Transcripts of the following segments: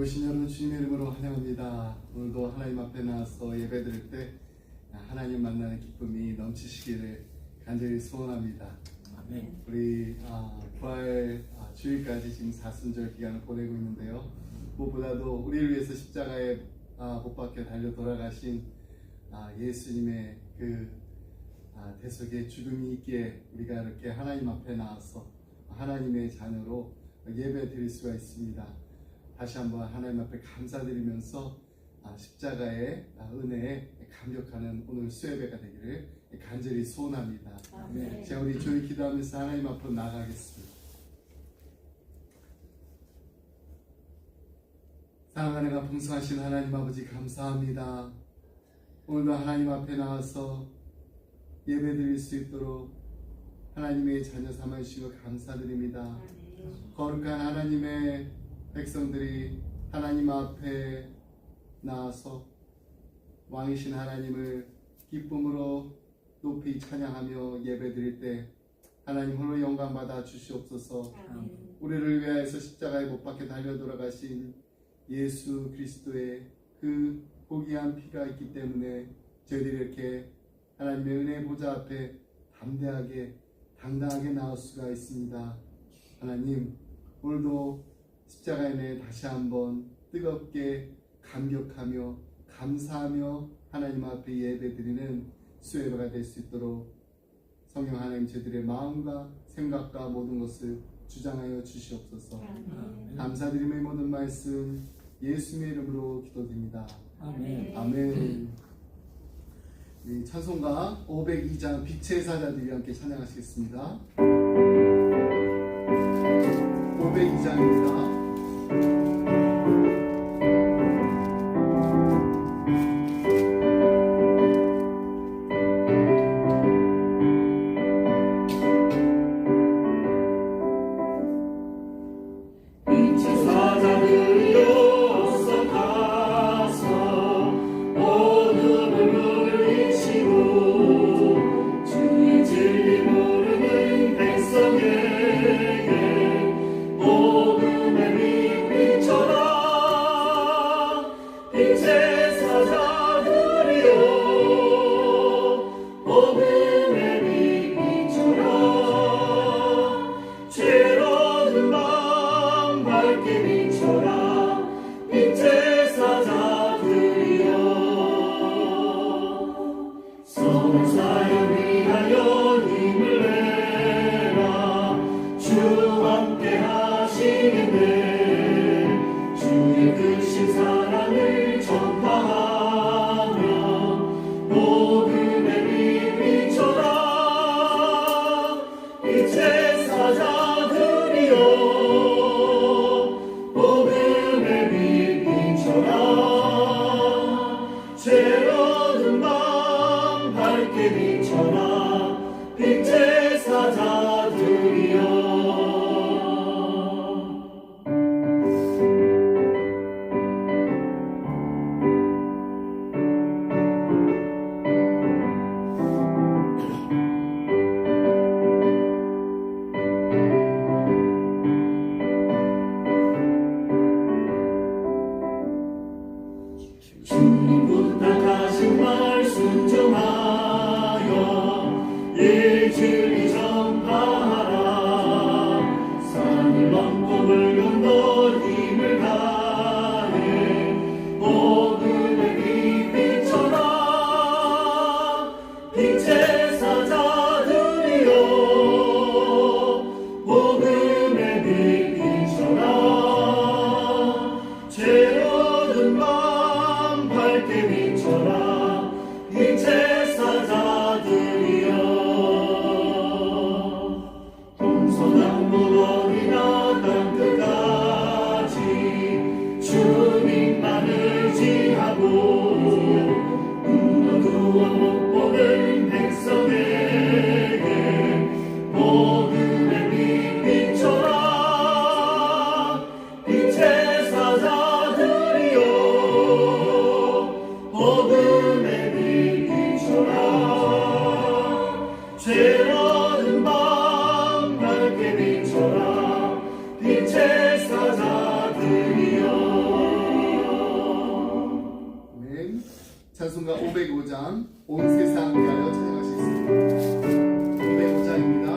오신 여러분 주님의 이름으로 환영합니다. 오늘도 하나님 앞에 나와서 예배드릴 때 하나님 만나는 기쁨이 넘치시기를 간절히 소원합니다. 아멘. 우리 부활 주일까지 지금 사순절 기간을 보내고 있는데요. 무엇보다도 우리를 위해서 십자가에 못 박혀 달려 돌아가신 예수님의 그 대속의 죽음이 있기에 우리가 이렇게 하나님 앞에 나와서 하나님의 자녀로 예배 드릴 수가 있습니다. 다시 한번 하나님 앞에 감사드리면서 십자가의 은혜에 감격하는 오늘 수예배가 되기를 간절히 소원합니다. 아멘. 자, 우리 조용히 기도하면서 하나님 앞으로 나가겠습니다. 사랑하는 풍성하신 하나님 아버지 감사합니다. 오늘도 하나님 앞에 나와서 예배 드릴 수 있도록 하나님의 자녀 삼아주신 것 감사드립니다. 거룩한 하나님의 백성들이 하나님 앞에 나와서 왕이신 하나님을 기쁨으로 높이 찬양하며 예배드릴 때 하나님 홀로 영광 받아 주시옵소서. 우리를 위하여서 십자가에 못 박혀 달려 돌아가신 예수 그리스도의 그 고귀한 피가 있기 때문에 저희들이 이렇게 하나님의 은혜 보좌 앞에 담대하게 당당하게 나올 수가 있습니다. 하나님, 오늘도 십자가의 은혜 다시 한번 뜨겁게 감격하며 감사하며 하나님 앞에 예배드리는 수요예배가 될 수 있도록 성령 하나님 저희들의 마음과 생각과 모든 것을 주장하여 주시옵소서. 감사드림의 모든 말씀 예수님의 이름으로 기도드립니다. 아멘. 아멘. 이 찬송가 502장 빛의 사자들이 함께 찬양하시겠습니다. 502장입니다. 빛의 사자들이여 찬송가 505장 온 세상 위하여 찬양하시겠습니다. 505장입니다.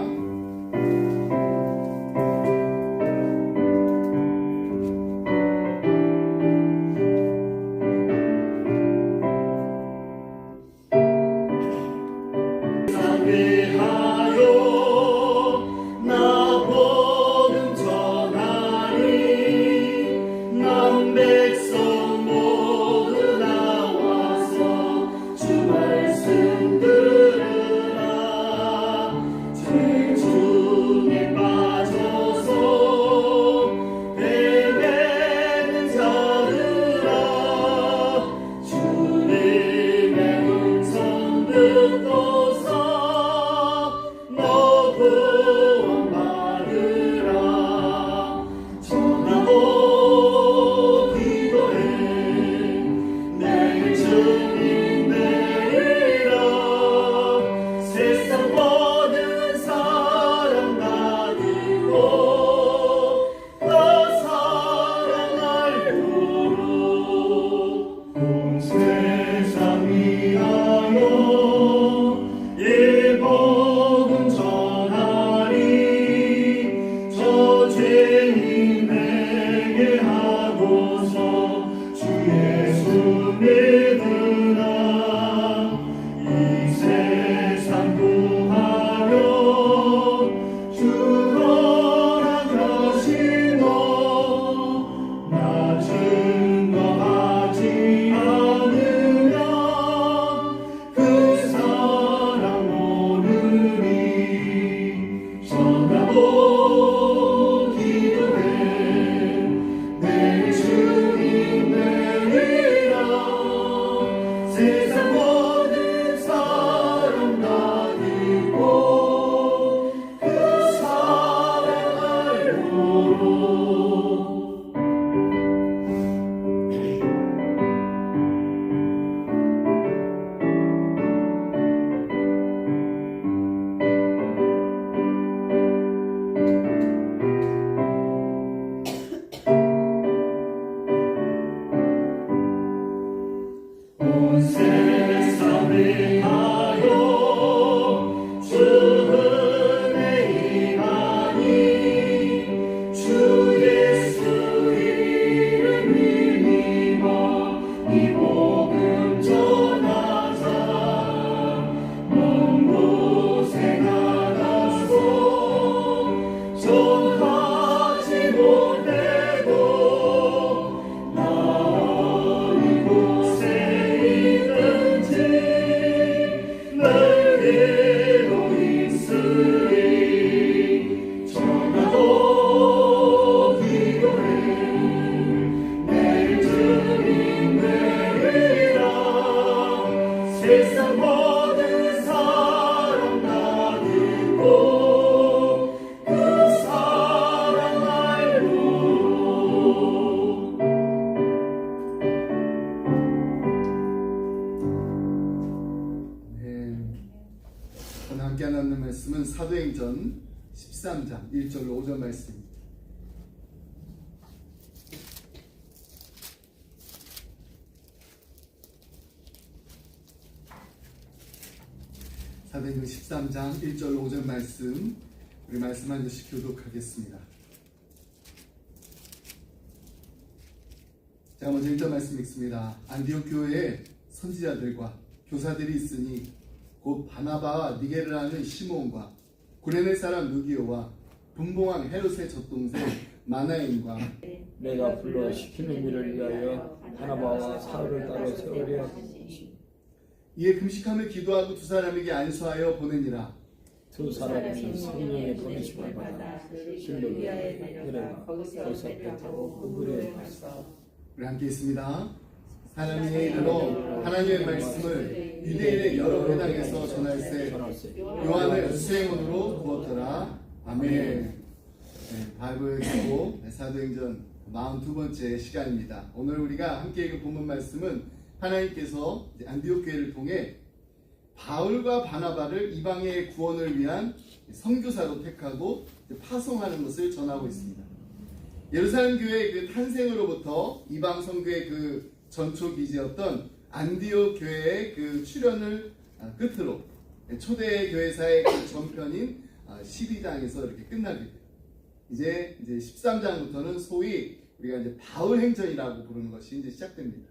함께 나누는 말씀은 사도행전 13장 1절로 5절 말씀입니다. 사도행전 13장 1절로 5절 말씀, 우리 말씀 한 절씩 교독하겠습니다. 자, 먼저 1절 말씀 읽습니다. 안디옥 교회에 선지자들과 교사들이 있으니 곧 바나바와 니게르라는 시몬과 구레네 사람 누기오와 분봉왕 헤롯의 젖동생 마나엔과 내가 불러 시키는 일을 위하여 바나바와 사울을 따로 세우려 하니 이에 금식함을 기도하고 두 사람에게 안수하여 보내니라. 두 사람이 성령의 보내심을 받아 실로에 내려가 거기서 배 타고 그물에 갔어. 우리 함께 있습니다. 하나님의 이름으로 하나님의 말씀을 유대인의 여러 회당에서 전할세 요한을 수행원으로 부었더라. 아멘. 네, 바이블 기도 사도행전 42번째 시간입니다. 오늘 우리가 함께 읽은 본문 말씀은 하나님께서 안디옥 교회를 통해 바울과 바나바를 이방의 구원을 위한 선교사로 택하고 파송하는 것을 전하고 있습니다. 예루살렘 교회의 그 탄생으로부터 이방 선교의 그 전초 기지였던 안디옥 교회의 그 출현을 끝으로 초대 교회사의 그 전편인 12장에서 이렇게 끝나게 돼요. 이제 13장부터는 소위 우리가 이제 바울 행전이라고 부르는 것이 이제 시작됩니다.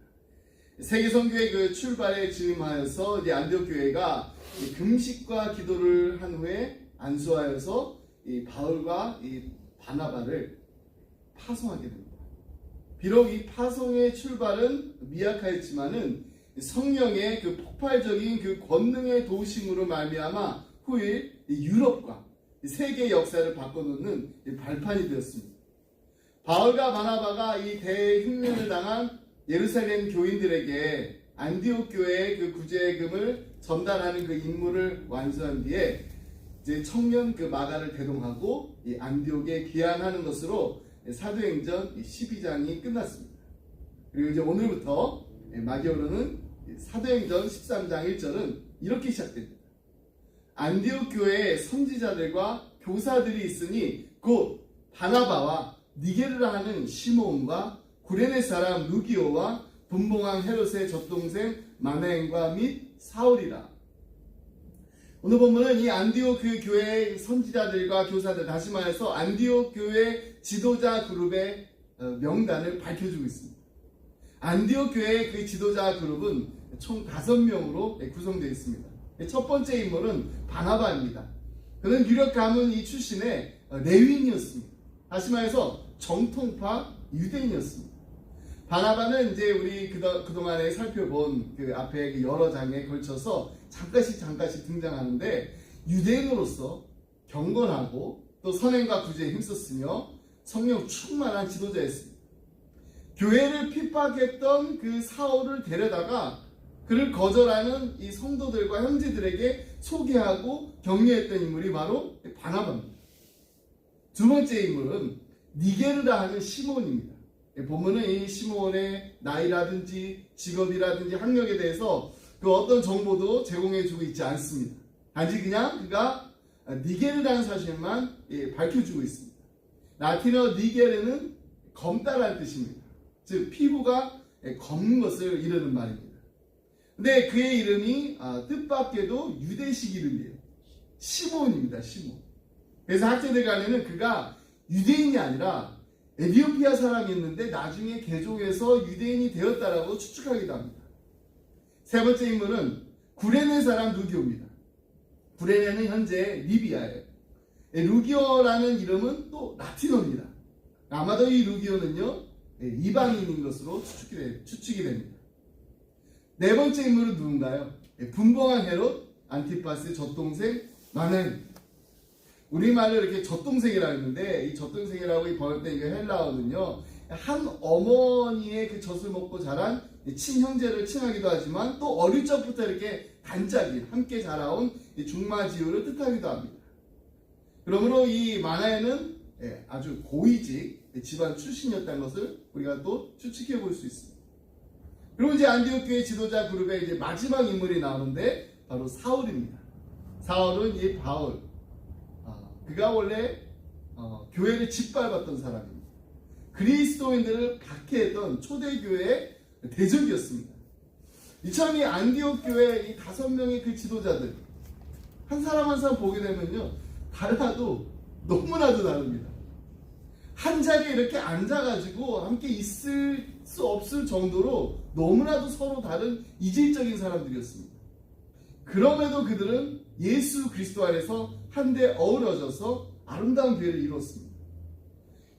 세계 선교의 그 출발에 즈음하여서 이제 안디옥 교회가 금식과 기도를 한 후에 안수하여서 이 바울과 이 바나바를 파송하게 됩니다. 비록 이 파송의 출발은 미약하였지만은 성령의 그 폭발적인 그 권능의 도우심으로 말미암아 후일 유럽과 세계 역사를 바꿔놓는 발판이 되었습니다. 바울과 바나바가 이 대흉년을 당한 예루살렘 교인들에게 안디옥 교회의 그 구제금을 전달하는 그 임무를 완수한 뒤에 이제 청년 그 마가를 대동하고 이 안디옥에 귀환하는 것으로 사도행전 12장이 끝났습니다. 그리고 이제 오늘부터 마지막으로는 사도행전 13장 1절은 이렇게 시작됩니다. 안디옥 교회에 선지자들과 교사들이 있으니 곧 바나바와 니게르라 하는 시므온과 구레네 사람 루기오와 분봉왕 헤롯의 젖동생 마나엔과 및 사울이라. 오늘 본문은 이 안디옥 그 교회의 선지자들과 교사들, 다시 말해서 안디옥 교회 지도자 그룹의 명단을 밝혀주고 있습니다. 안디옥 교회의 그 지도자 그룹은 총 5명으로 구성되어 있습니다. 첫 번째 인물은 바나바입니다. 그는 유력 가문 이 출신의 레위인이었습니다. 다시 말해서 정통파 유대인이었습니다. 바나바는 이제 우리 그동안에 살펴본 그 앞에 그 여러 장에 걸쳐서 잠깐씩 등장하는데 유대인으로서 경건하고 또 선행과 구제에 힘썼으며 성령 충만한 지도자였습니다. 교회를 핍박했던 그 사울을 데려다가 그를 거절하는 이 성도들과 형제들에게 소개하고 격려했던 인물이 바로 바나바입니다. 두 번째 인물은 니게르라 하는 시몬입니다. 본문은 이 시몬의 나이라든지 직업이라든지 학력에 대해서 그 어떤 정보도 제공해주고 있지 않습니다. 단지 그냥 그가 니게르라는 사실만 밝혀주고 있습니다. 라틴어 니게르는 검다라는 뜻입니다. 즉 피부가 검은 것을 이르는 말입니다. 근데 그의 이름이 뜻밖에도 유대식 이름이에요. 시몬입니다. 시몬. 그래서 학자들 간에는 그가 유대인이 아니라 에티오피아 사람이었는데 나중에 개종해서 유대인이 되었다라고 추측하기도 합니다. 세 번째 인물은 구레네 사람 루기오입니다. 구레네는 현재 리비아예요. 루기오라는 이름은 또 라틴어입니다. 아마도 이 루기오는요 이방인인 것으로 추측이 됩니다. 네 번째 인물은 누군가요? 분봉왕 헤롯 안티파스의 젖동생 마나엔. 우리말로 이렇게 젖동생이라고 했는데 이 젖동생이라고 번역된 이 헬라어는요 한 어머니의 그 젖을 먹고 자란 친형제를 칭하기도 하지만 또 어릴 적부터 이렇게 단짝이 함께 자라온 중마지우를 뜻하기도 합니다. 그러므로 이 마나엔은 아주 고위직 집안 출신이었다는 것을 우리가 또 추측해 볼 수 있습니다. 그리고 이제 안디옥 교회 지도자 그룹의 이제 마지막 인물이 나오는데 바로 사울입니다. 사울은 이 바울, 그가 원래 교회를 짓밟았던 사람입니다. 그리스도인들을 박해했던 초대교회의 대적이었습니다. 이처럼 이 안디옥 교회 이 5명의 그 지도자들 한 사람 한 사람 보게 되면요 달라도 너무나도 다릅니다. 한 자리에 이렇게 앉아가지고 함께 있을 수 없을 정도로 너무나도 서로 다른 이질적인 사람들이었습니다. 그럼에도 그들은 예수 그리스도 안에서 한데 어우러져서 아름다운 교회를 이루었습니다.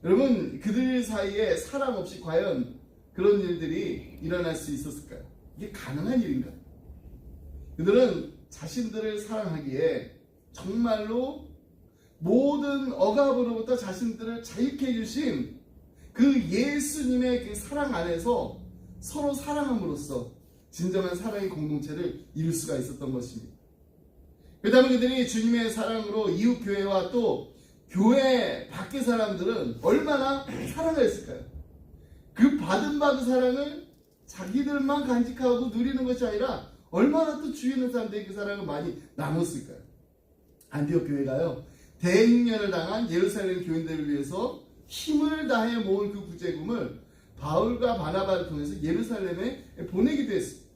여러분 그들 사이에 사랑 없이 과연 그런 일들이 일어날 수 있었을까요? 이게 가능한 일인가요? 그들은 자신들을 사랑하기에 정말로 모든 억압으로부터 자신들을 자유케 해주신 그 예수님의 그 사랑 안에서 서로 사랑함으로써 진정한 사랑의 공동체를 이룰 수가 있었던 것입니다. 그 다음에 그들이 주님의 사랑으로 이웃교회와 또 교회 밖의 사람들은 얼마나 사랑을 했을까요? 그 받은 사랑을 자기들만 간직하고 누리는 것이 아니라 얼마나 또 주위에 있는 사람들이 그 사랑을 많이 나눴을까요? 안디옥 교회가요 대흉년을 당한 예루살렘 교인들을 위해서 힘을 다해 모은 그 구제금을 바울과 바나바를 통해서 예루살렘에 보내기도 했습니다.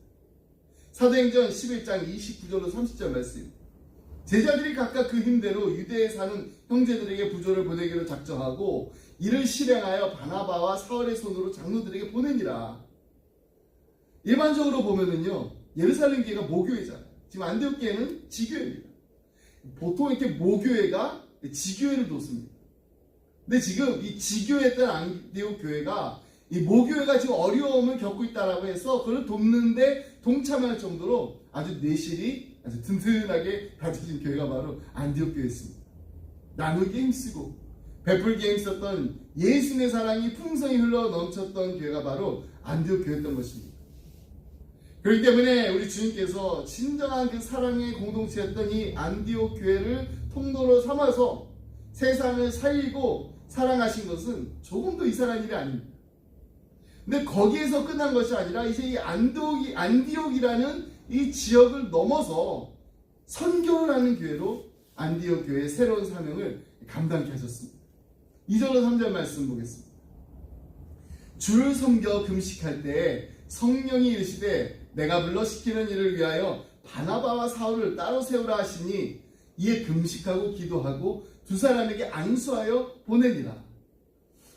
사도행전 11장 29절로 30절 말씀. 제자들이 각각 그 힘대로 유대에 사는 형제들에게 부조를 보내기로 작정하고 이를 실행하여 바나바와 사울의 손으로 장로들에게 보내니라. 일반적으로 보면은요, 예루살렘 교회가 모교회잖아요. 지금 안디옥 교회는 지교회입니다. 보통 이렇게 모교회가 지교회를 돕습니다. 근데 지금 이 지교회였던 안디옥 교회가 이 모교회가 지금 어려움을 겪고 있다라고 해서 그걸 돕는데 동참할 정도로 아주 내실이 아주 든든하게 다져진 교회가 바로 안디옥 교회였습니다. 나누기에 힘쓰고 베풀기에 힘썼던 예수님의 사랑이 풍성히 흘러 넘쳤던 교회가 바로 안디옥 교회였던 것입니다. 그렇기 때문에 우리 주님께서 진정한 그 사랑의 공동체였던 이 안디옥 교회를 통로로 삼아서 세상을 살리고 사랑하신 것은 조금도 이상한 일이 아닙니다. 근데 거기에서 끝난 것이 아니라 이제 이 안디옥이라는 이 지역을 넘어서 선교를 하는 교회로 안디옥 교회의 새로운 사명을 감당케 하셨습니다. 2절로 3절 말씀 보겠습니다. 주를 섬겨 금식할 때 성령이 이르시되 내가 불러 시키는 일을 위하여 바나바와 사울을 따로 세우라 하시니 이에 금식하고 기도하고 두 사람에게 안수하여 보내니라.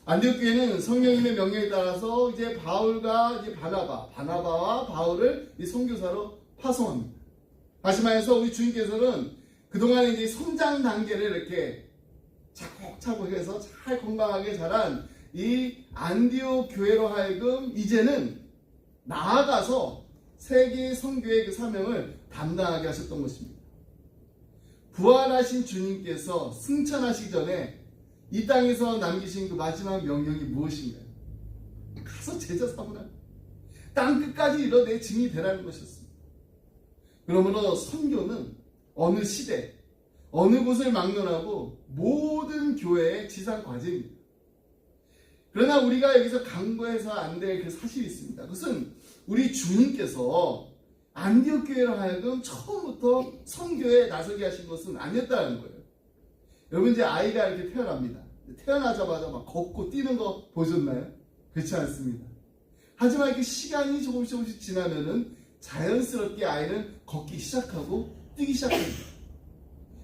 안디옥 교회는 성령님의 명령에 따라서 이제 바울과 이제 바나바와 바울을 이 선교사로 파송합니다. 다시 말해서 우리 주님께서는 그동안 이제 성장 단계를 이렇게 차곡차곡 해서 잘 건강하게 자란 이 안디옥 교회로 하여금 이제는 나아가서 세계 선교의 그 사명을 담당하게 하셨던 것입니다. 부활하신 주님께서 승천하시기 전에 이 땅에서 남기신 그 마지막 명령이 무엇인가요? 가서 제자 삼으라. 땅 끝까지 이뤄 내 증인이 되라는 것이었습니다. 그러므로 선교는 어느 시대, 어느 곳을 막론하고 모든 교회의 지상 과제입니다. 그러나 우리가 여기서 간과해서 안 될 그 사실이 있습니다. 그것은 우리 주님께서 안디옥 교회로 하여금 처음부터 선교에 나서게 하신 것은 아니었다는 거예요. 여러분 이제 아이가 이렇게 태어납니다. 태어나자마자 막 걷고 뛰는 거 보셨나요? 그렇지 않습니다. 하지만 이렇게 시간이 조금씩 지나면은 자연스럽게 아이는 걷기 시작하고 뛰기 시작합니다.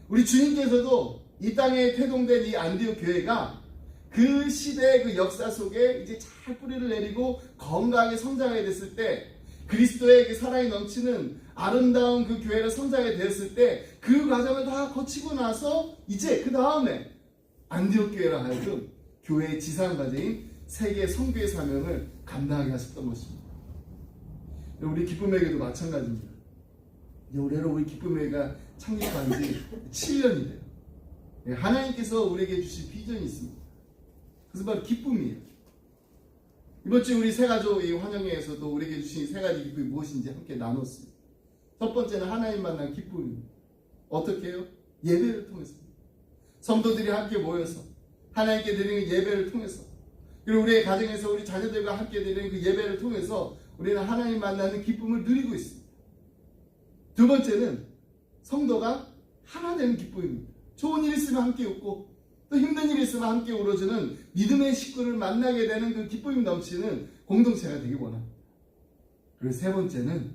우리 주님께서도 이 땅에 태동된 이 안디옥 교회가 그 시대의 그 역사 속에 이제 잘 뿌리를 내리고 건강하게 성장하게 됐을 때 그리스도의 그 사랑이 넘치는 아름다운 그 교회를 성장하게 되었을 때 그 과정을 다 거치고 나서 이제 그 다음에 안디옥 교회라 하여금 교회의 지상 과제인 세계 선교의 사명을 감당하게 하셨던 것입니다. 우리 기쁨회계도 마찬가지입니다. 올해로 우리 기쁨회계가 창립한 지 7년이 돼요. 하나님께서 우리에게 주신 비전이 있습니다. 그것은 바로 기쁨이에요. 이번 주 우리 세 가족 이 환영회에서도 우리에게 주신 세 가지 기쁨이 무엇인지 함께 나눴습니다. 첫 번째는 하나님 만난 기쁨입니다. 어떻게 해요? 예배를 통해서. 성도들이 함께 모여서 하나님께 드리는 예배를 통해서 그리고 우리의 가정에서 우리 자녀들과 함께 드리는 그 예배를 통해서 우리는 하나님 만나는 기쁨을 누리고 있습니다. 두 번째는 성도가 하나 되는 기쁨입니다. 좋은 일 있으면 함께 웃고 또 힘든 일 있으면 함께 울어주는 믿음의 식구를 만나게 되는 그 기쁨이 넘치는 공동체가 되기 원합니다. 그리고 세 번째는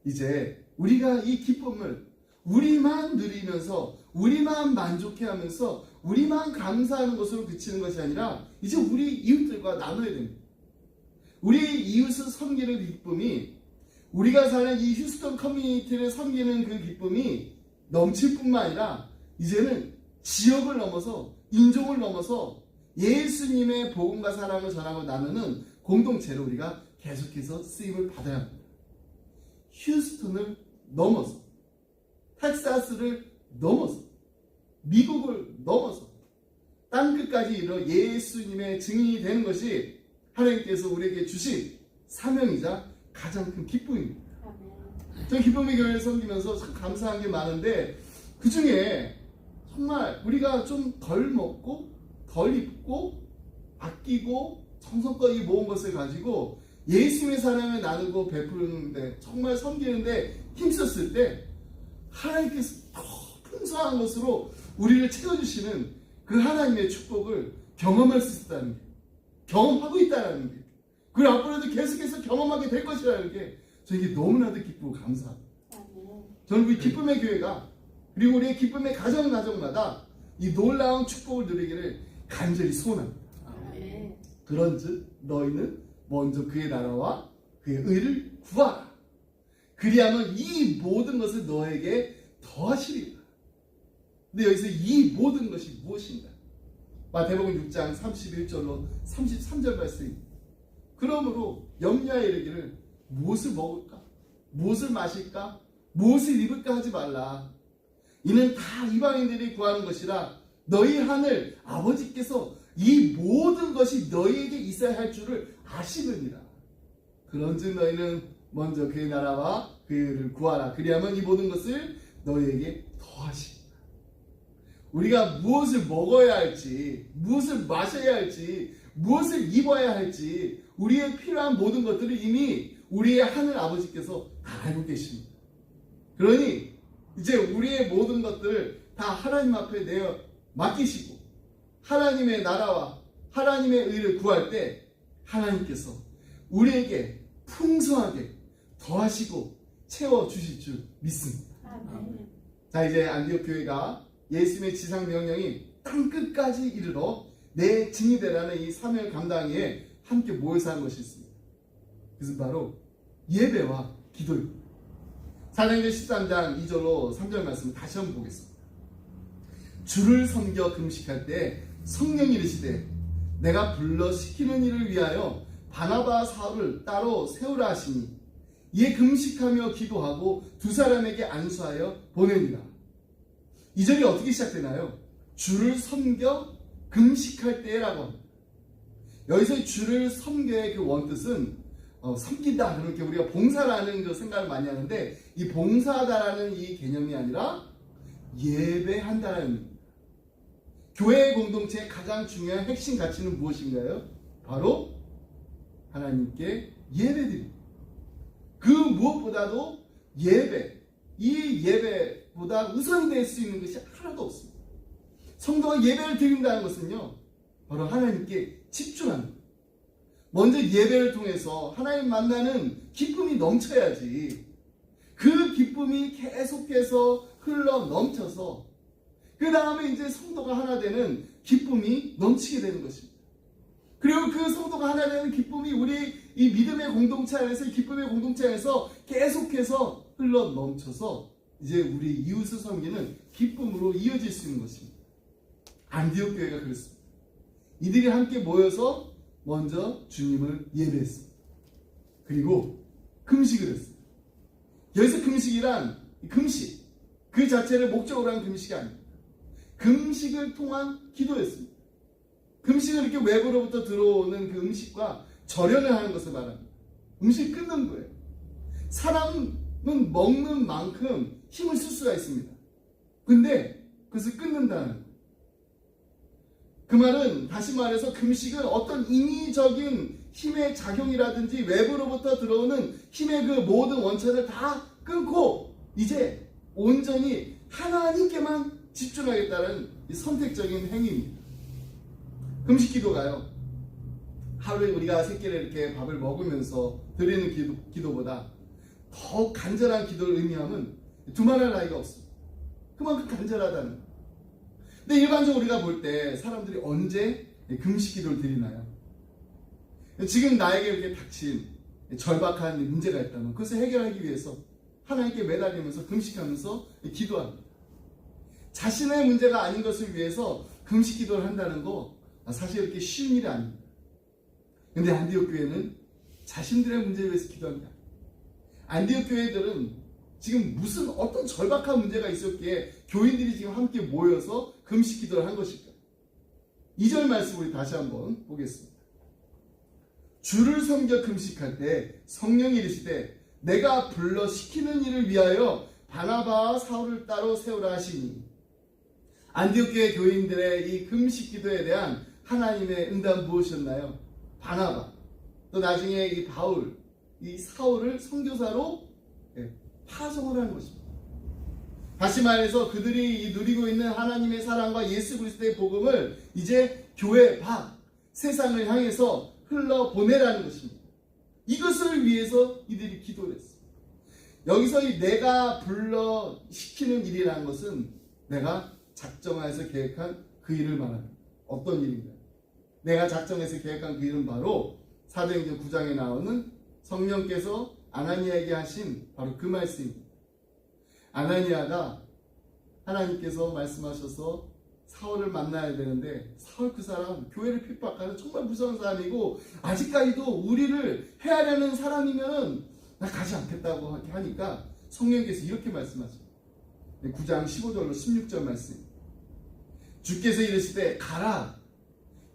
이제 우리가 이 기쁨을 우리만 누리면서 우리만 만족해하면서 우리만 감사하는 것으로 그치는 것이 아니라 이제 우리 이웃들과 나눠야 됩니다. 우리 이웃을 섬기는 기쁨이 우리가 사는 이 휴스턴 커뮤니티를 섬기는 그 기쁨이 넘칠 뿐만 아니라 이제는 지역을 넘어서 인종을 넘어서 예수님의 복음과 사랑을 전하고 나누는 공동체로 우리가 계속해서 쓰임을 받아야 합니다. 휴스턴을 넘어서 텍사스를 넘어서 미국을 넘어서 땅끝까지 이르러 예수님의 증인이 되는 것이 하나님께서 우리에게 주신 사명이자 가장 큰 기쁨입니다. 저 기쁨의 교회를 섬기면서 참 감사한 게 많은데 그 중에 정말 우리가 좀 덜 먹고 덜 입고 아끼고 정성껏 모은 것을 가지고 예수님의 사랑을 나누고 베푸는데 정말 섬기는데 힘썼을 때 하나님께서 더 풍성한 것으로 우리를 채워주시는 그 하나님의 축복을 경험할 수 있다는 게 경험하고 있다는 게 그리고 앞으로도 계속해서 경험하게 될 것이라는 게 저 이게 너무나도 기쁘고 감사합니다. 저는 우리 기쁨의 교회가 그리고 우리의 기쁨의 가정마다 이 놀라운 축복을 누리기를 간절히 소원합니다. 그런즉 너희는 먼저 그의 나라와 그의 의를 구하라. 그리하면 이 모든 것을 너에게 더하시리라. 근데 여기서 이 모든 것이 무엇인가? 마태복음 6장 31절로 33절 말씀. 그러므로 염려하여 이르기를 무엇을 먹을까? 무엇을 마실까? 무엇을 입을까 하지 말라. 이는 다 이방인들이 구하는 것이라. 너희 하늘 아버지께서 이 모든 것이 너희에게 있어야 할 줄을 아시느니라. 그런즉 너희는 먼저 그의 나라와 그의 의를 구하라. 그리하면 이 모든 것을 너희에게 더하시리라. 우리가 무엇을 먹어야 할지, 무엇을 마셔야 할지, 무엇을 입어야 할지, 우리의 필요한 모든 것들을 이미 우리의 하늘 아버지께서 다 알고 계십니다. 그러니 이제 우리의 모든 것들을 다 하나님 앞에 내어 맡기시고 하나님의 나라와 하나님의 의를 구할 때 하나님께서 우리에게 풍성하게 더하시고 채워주실 줄 믿습니다. 자, 이제 안디옥 교회가 예수님의 지상 명령이 땅끝까지 이르러 내 증이 되라는 이 사명 감당에 함께 모여서 한 것이 있습니다. 그것은 바로 예배와 기도입니다. 사도행전 13장 2절로 3절 말씀을 다시 한번 보겠습니다. 주를 섬겨 금식할 때 성령이 이르시되 내가 불러 시키는 일을 위하여 바나바와 사울을 따로 세우라 하시니 이에 금식하며 기도하고 두 사람에게 안수하여 보내니라. 이 절이 어떻게 시작되나요? 주를 섬겨 금식할 때라고 합니다. 여기서 주를 섬겨의 그 원뜻은 섬긴다, 그렇게 우리가 봉사라는 그 생각을 많이 하는데 이 봉사다라는 이 개념이 아니라 예배한다라는 의미입니다. 교회 공동체의 가장 중요한 핵심 가치는 무엇인가요? 바로 하나님께 예배드립니다. 그 무엇보다도 예배, 이 예배보다 우선이 될 수 있는 것이 하나도 없습니다. 성도가 예배를 드린다는 것은요, 바로 하나님께 집중하는 거예요. 먼저 예배를 통해서 하나님 만나는 기쁨이 넘쳐야지, 그 기쁨이 계속해서 흘러 넘쳐서 그 다음에 이제 성도가 하나 되는 기쁨이 넘치게 되는 것입니다. 그리고 그 성도가 하나 되는 기쁨이 우리 이 믿음의 공동체 안에서, 이 기쁨의 공동체 안에서 계속해서 흘러 넘쳐서 이제 우리 이웃을 섬기는 기쁨으로 이어질 수 있는 것입니다. 안디옥 교회가 그렇습니다. 이들이 함께 모여서 먼저 주님을 예배했습니다. 그리고 금식을 했습니다. 여기서 금식이란 금식, 그 자체를 목적으로 한 금식이 아닙니다. 금식을 통한 기도였습니다. 금식은 이렇게 외부로부터 들어오는 그 음식과 절연을 하는 것을 말합니다. 음식 끊는 거예요. 사람은 먹는 만큼 힘을 쓸 수가 있습니다. 근데 그것을 끊는다는 거예요. 그 말은 다시 말해서 금식은 어떤 인위적인 힘의 작용이라든지 외부로부터 들어오는 힘의 그 모든 원천을 다 끊고 이제 온전히 하나님께만 집중하겠다는 이 선택적인 행위입니다. 금식 기도가요, 하루에 우리가 세 끼를 이렇게 밥을 먹으면서 드리는 기도보다 더 간절한 기도를 의미하면 두말할 나위가 없습니다. 그만큼 간절하다는 거예요. 근데 일반적으로 우리가 볼 때 사람들이 언제 금식 기도를 드리나요? 지금 나에게 이렇게 닥친 절박한 문제가 있다면 그것을 해결하기 위해서 하나님께 매달리면서 금식하면서 기도합니다. 자신의 문제가 아닌 것을 위해서 금식 기도를 한다는 거 사실 이렇게 쉬운 일이 아닙니다. 근데 안디옥 교회는 자신들의 문제를 위해서 기도합니다. 안디옥 교회들은 지금 무슨 어떤 절박한 문제가 있었기에 교인들이 지금 함께 모여서 금식 기도를 한 것일까? 2절 말씀 우리 다시 한번 보겠습니다. 주를 섬겨 금식할 때 성령이 이르시되 내가 불러 시키는 일을 위하여 바나바와 사울을 따로 세우라 하시니. 안디옥 교회 교인들의 이 금식 기도에 대한 하나님의 응답은 무엇이었나요? 바나바, 또 나중에 이 바울, 이 사울을 선교사로 파송을 하는 것입니다. 다시 말해서 그들이 누리고 있는 하나님의 사랑과 예수 그리스도의 복음을 이제 교회 밖 세상을 향해서 흘러 보내라는 것입니다. 이것을 위해서 이들이 기도를 했어요. 여기서 이 내가 불러 시키는 일이라는 것은 내가 작정해서 계획한 그 일을 말합니다. 어떤 일인가요? 내가 작정해서 계획한 그 일은 바로 사도행전 9장에 나오는 성령께서 아나니아에게 하신 바로 그 말씀입니다. 아나니아가 하나님께서 말씀하셔서 사울을 만나야 되는데, 사울 그 사람 교회를 핍박하는 정말 무서운 사람이고 아직까지도 우리를 해하려는 사람이면은 나 가지 않겠다고 하니까 성령께서 이렇게 말씀하십니다. 9장 15절로 16절 말씀. 주께서 이르시되 가라.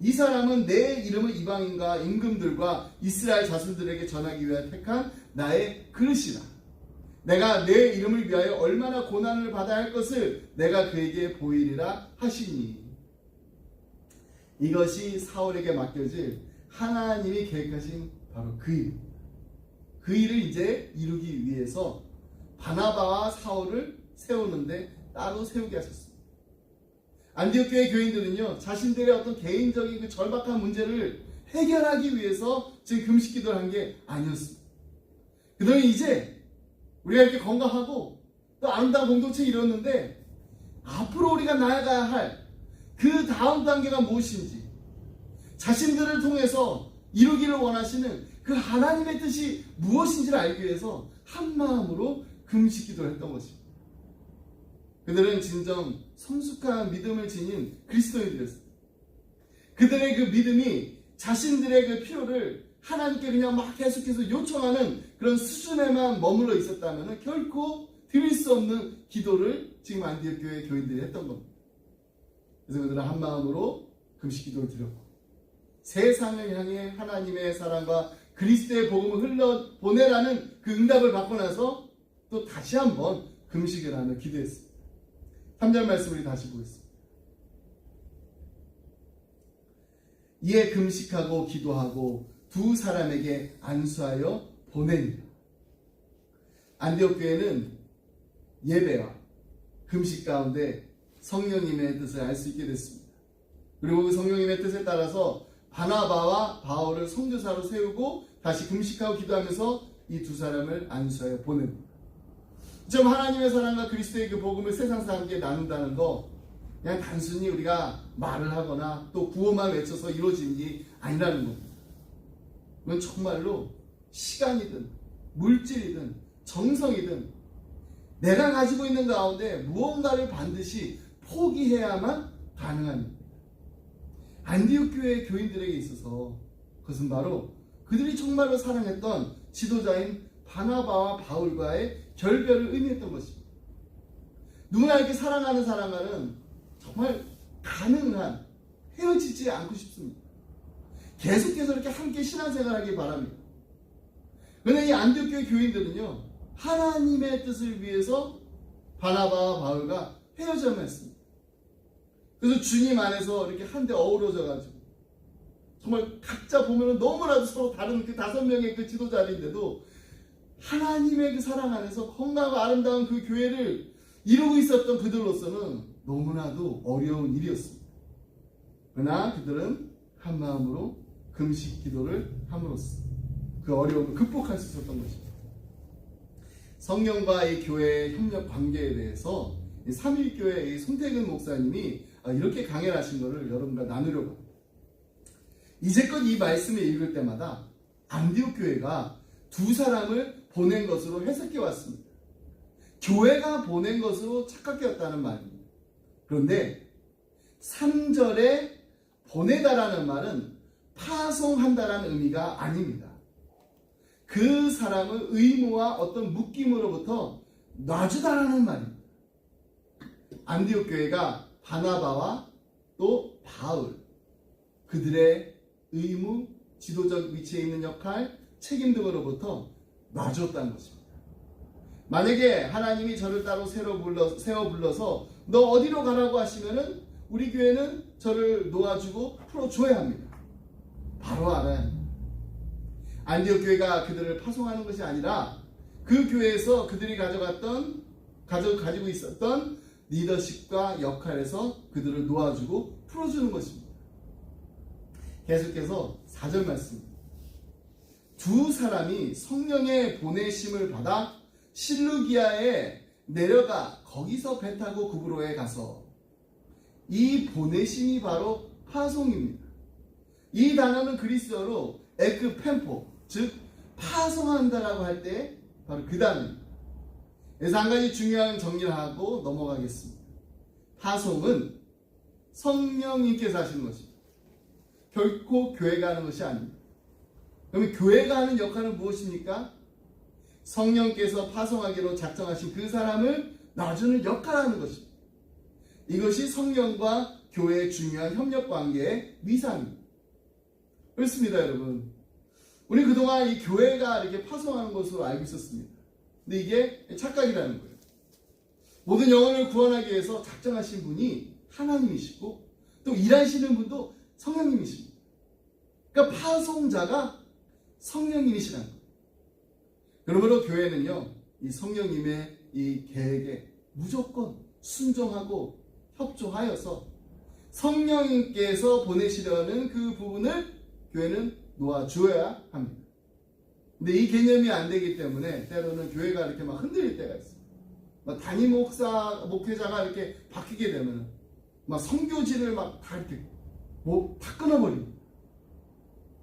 이 사람은 내 이름을 이방인과 임금들과 이스라엘 자손들에게 전하기 위하여 택한 나의 그릇이라. 내가 내 이름을 위하여 얼마나 고난을 받아야 할 것을 내가 그에게 보이리라 하시니. 이것이 사울에게 맡겨질 하나님이 계획하신 바로 그 일. 그 일을 이제 이루기 위해서 바나바와 사울을 세우는데 따로 세우게 하셨습니다. 안디옥 교회 교인들은요, 자신들의 어떤 개인적인 그 절박한 문제를 해결하기 위해서 지금 금식 기도를 한 게 아니었습니다. 그들은 이제 우리가 이렇게 건강하고 또 아름다운 공동체에 이뤘는데 앞으로 우리가 나아가야 할 그 다음 단계가 무엇인지, 자신들을 통해서 이루기를 원하시는 그 하나님의 뜻이 무엇인지를 알기 위해서 한 마음으로 금식 기도를 했던 것입니다. 그들은 진정 성숙한 믿음을 지닌 그리스도인들이었습니다. 그들의 그 믿음이 자신들의 그 필요를 하나님께 그냥 막 계속해서 요청하는 그런 수준에만 머물러 있었다면 결코 드릴 수 없는 기도를 지금 안디옥 교회 교인들이 했던 겁니다. 그래서 그들은 한 마음으로 금식 기도를 드렸고, 세상을 향해 하나님의 사랑과 그리스도의 복음을 흘러 보내라는 그 응답을 받고 나서 또 다시 한번 금식을 하며 기도했습니다. 3절 말씀을 다시 보겠습니다. 이에 금식하고 기도하고 두 사람에게 안수하여 보내니라. 안디옥 교회는 예배와 금식 가운데 성령님의 뜻을 알 수 있게 됐습니다. 그리고 그 성령님의 뜻에 따라서 바나바와 바울을 선교사로 세우고 다시 금식하고 기도하면서 이 두 사람을 안수하여 보냅니다. 좀 하나님의 사랑과 그리스도의 그 복음을 세상 사람에게 나눈다는 거 그냥 단순히 우리가 말을 하거나 또 구호만 외쳐서 이루어지는 게 아니라는 겁니다. 그건 정말로 시간이든 물질이든 정성이든 내가 가지고 있는 가운데 무언가를 반드시 포기해야만 가능한 일입니다. 안디옥 교회 교인들에게 있어서 그것은 바로 그들이 정말로 사랑했던 지도자인 바나바와 바울과의 결별을 의미했던 것입니다. 누구나 이렇게 사랑하는 사람과는 정말 가능한 헤어지지 않고 싶습니다. 계속해서 이렇게 함께 신앙생활하기 바랍니다. 그런데 이 안디옥 교회 교인들은요, 하나님의 뜻을 위해서 바나바와 바울과 헤어져야만 했습니다. 그래서 주님 안에서 이렇게 한데 어우러져 가지고 정말 각자 보면 너무나도 서로 다른 그 5명의 그 지도자인데도 하나님의 그 사랑 안에서 건강하고 아름다운 그 교회를 이루고 있었던 그들로서는 너무나도 어려운 일이었습니다. 그러나 그들은 한 마음으로 금식 기도를 함으로써 그 어려움을 극복할 수 있었던 것입니다. 성령과 이 교회의 협력 관계에 대해서 이 삼일교회의 송태근 목사님이 이렇게 강연을 하신 것을 여러분과 나누려고 합니다. 이제껏 이 말씀을 읽을 때마다 안디옥 교회가 두 사람을 보낸 것으로 해석해 왔습니다. 교회가 보낸 것으로 착각했다는 말입니다. 그런데 3절에 보내다라는 말은 파송한다라는 의미가 아닙니다. 그 사람을 의무와 어떤 묶임으로부터 놔주다라는 말입니다. 안디옥 교회가 바나바와 또 바울, 그들의 의무, 지도적 위치에 있는 역할, 책임 등으로부터 놔주었다는 것입니다. 만약에 하나님이 저를 따로 세워 불러서 너 어디로 가라고 하시면은 우리 교회는 저를 놓아주고 풀어줘야 합니다. 바로 알아야 합니다. 안디옥 교회가 그들을 파송하는 것이 아니라 그 교회에서 그들이 가지고 있었던 리더십과 역할에서 그들을 놓아주고 풀어주는 것입니다. 계속해서 4절 말씀입니다. 두 사람이 성령의 보내심을 받아 실루기아에 내려가 거기서 배 타고 구브로에 가서. 이 보내심이 바로 파송입니다. 이 단어는 그리스어로 에크펜포, 즉 파송한다라고 할 때 바로 그 단어입니다. 그래서 한 가지 중요한 정리를 하고 넘어가겠습니다. 파송은 성령님께서 하시는 것입니다. 결코 교회가 하는 것이 아닙니다. 그러면 교회가 하는 역할은 무엇입니까? 성령께서 파송하기로 작정하신 그 사람을 놔주는 역할을 하는 것입니다. 이것이 성령과 교회의 중요한 협력관계의 미사입니다. 그렇습니다, 여러분. 우리 그동안 이 교회가 이렇게 파송하는 것으로 알고 있었습니다. 근데 이게 착각이라는 거예요. 모든 영혼을 구원하기 위해서 작정하신 분이 하나님이시고 또 일하시는 분도 성령님이십니다. 그러니까 파송자가 성령님이시라는 거예요. 그러므로 교회는요, 이 성령님의 이 계획에 무조건 순종하고 협조하여서 성령님께서 보내시려는 그 부분을 교회는 놓아주어야 합니다. 근데 이 개념이 안 되기 때문에 때로는 교회가 이렇게 막 흔들릴 때가 있어요. 막 담임 목회자가 이렇게 바뀌게 되면 막 선교지를 막 다 이렇게 다 끊어버립니다.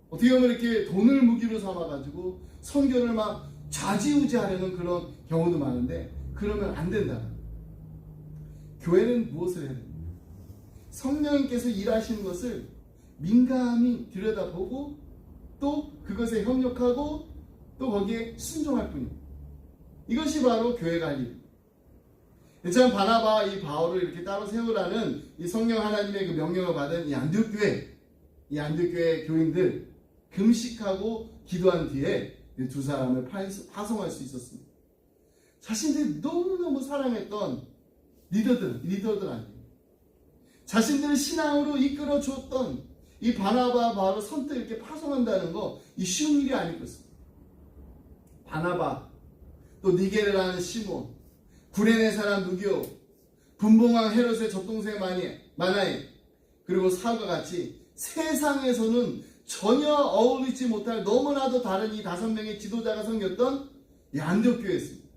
어떻게 보면 이렇게 돈을 무기로 삼아가지고 선교를 막 좌지우지하려는 그런 경우도 많은데 그러면 안 된다. 교회는 무엇을 해야 됩니까? 성령님께서 일하시는 것을 민감히 들여다보고 또 그것에 협력하고 또 거기에 순종할 뿐입니다. 이것이 바로 교회가 할 일입니다. 참 바나바 이 바울을 이렇게 따로 세우라는 이 성령 하나님의 그 명령을 받은 이 안디옥 교회 교인들 금식하고 기도한 뒤에 두 사람을 파송할 수 있었습니다. 자신들이 너무너무 사랑했던 리더들 아니에요. 자신들을 신앙으로 이끌어 주었던 이 바나바 바울을 선뜻 이렇게 파송한다는 거 이 쉬운 일이 아닐 것입니다. 바나바, 또 니게르라는 시몬, 구레네 사람 누교, 분봉왕 헤롯의 젖동생 마나에, 그리고 사울과 같이 세상에서는 전혀 어울리지 못할 너무나도 다른 이 5명의 지도자가 생겼던 이 안디옥 교회였습니다.